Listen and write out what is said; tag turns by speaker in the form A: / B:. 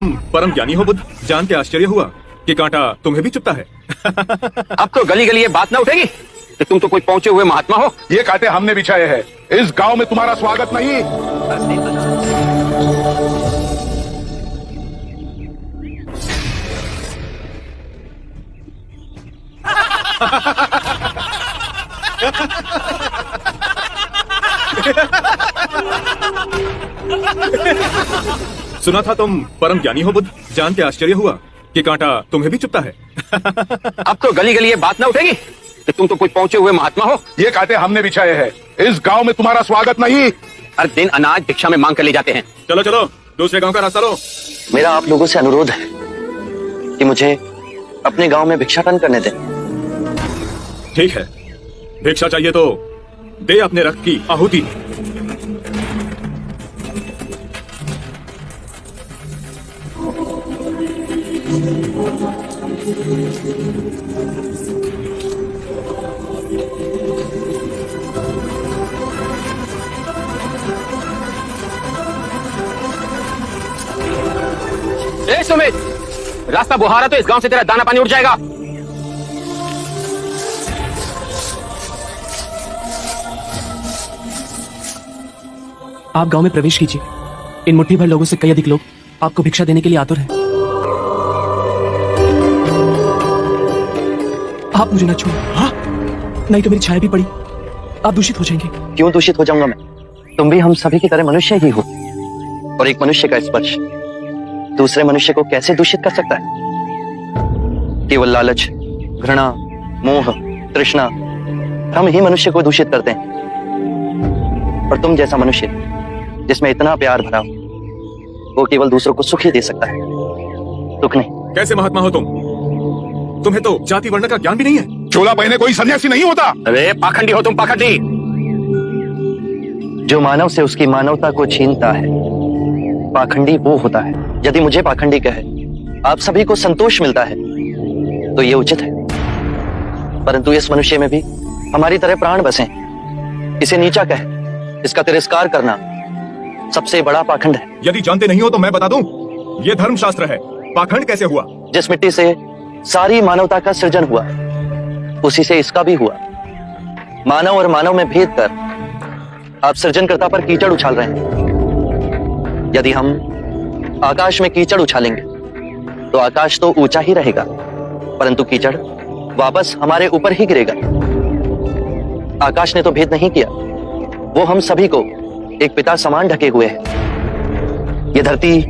A: परम ज्ञानी हो बुद्ध, जान के आश्चर्य हुआ कि कांटा तुम्हें भी चुभता है।
B: अब तो गली गली ये बात ना उठेगी कि तुम तो कोई पहुंचे हुए महात्मा हो।
C: ये कांटे हमने बिछाए हैं, इस गांव में तुम्हारा स्वागत नहीं।
A: सुना था तुम परम ज्ञानी हो बुद्ध, जान के आश्चर्य हुआ कि कांटा तुम्हें भी चुभता है।
B: अब तो गली गली ये बात ना उठेगी कि तुम तो कोई पहुंचे हुए महात्मा हो।
C: ये कांटे हमने बिछाए हैं, इस गांव में तुम्हारा स्वागत नहीं।
B: हर दिन अनाज भिक्षा में मांग कर ले जाते हैं।
A: चलो चलो, दूसरे गांव का रास्ता लो।
D: मेरा आप लोगों से अनुरोध है कि मुझे अपने गांव में भिक्षाटन करने दें।
A: ठीक है, भिक्षा चाहिए तो दे अपने रक्त की आहुति।
B: ए सुमित, रास्ता बुहारा तो इस गांव से तेरा दाना पानी उठ जाएगा।
E: आप गांव में प्रवेश कीजिए। इन मुट्ठी भर लोगों से कई अधिक लोग आपको भिक्षा देने के लिए आतुर हैं। आप मुझे न छुए। हाँ, नहीं तो मेरी छाया भी पड़ी, आप दूषित हो जाएंगे।
D: क्यों दूषित हो जाऊंगा मैं? तुम भी हम सभी की तरह मनुष्य ही हो, और एक मनुष्य का स्पर्श दूसरे मनुष्य को कैसे दूषित कर सकता है? केवल लालच, घृणा, मोह, तृष्णा हम ही मनुष्य को दूषित करते हैं। और तुम जैसा मनुष्य जिसमें इतना प्यार भरा हो, वो केवल दूसरों को सुख ही दे सकता है, दुख नहीं।
A: कैसे महात्मा हो तुम? तुम्हें तो जाति वर्ण का ज्ञान भी नहीं है।
C: चोला पहने कोई सन्यासी नहीं होता।
B: अरे पाखंडी हो तुम, पाखंडी।
D: जो मानव से उसकी मानवता को छीनता है, पाखंडी वो होता है। यदि मुझे पाखंडी कहे आप सभी को संतोष मिलता है तो ये उचित है, परंतु इस मनुष्य में भी हमारी तरह प्राण बसे। इसे नीचा कहे, इसका तिरस्कार करना सबसे बड़ा पाखंड है।
A: यदि जानते नहीं हो तो मैं बता दूं, ये धर्मशास्त्र है। पाखंड कैसे हुआ?
D: जिस मिट्टी से सारी मानवता का सृजन हुआ, उसी से इसका भी हुआ। मानव और मानव में भेद कर आप सृजनकर्ता पर कीचड़ उछाल रहे हैं। यदि हम आकाश में कीचड़ उछालेंगे तो आकाश तो ऊंचा ही रहेगा, परंतु कीचड़ वापस हमारे ऊपर ही गिरेगा। आकाश ने तो भेद नहीं किया, वो हम सभी को एक पिता समान ढके हुए है। ये धरती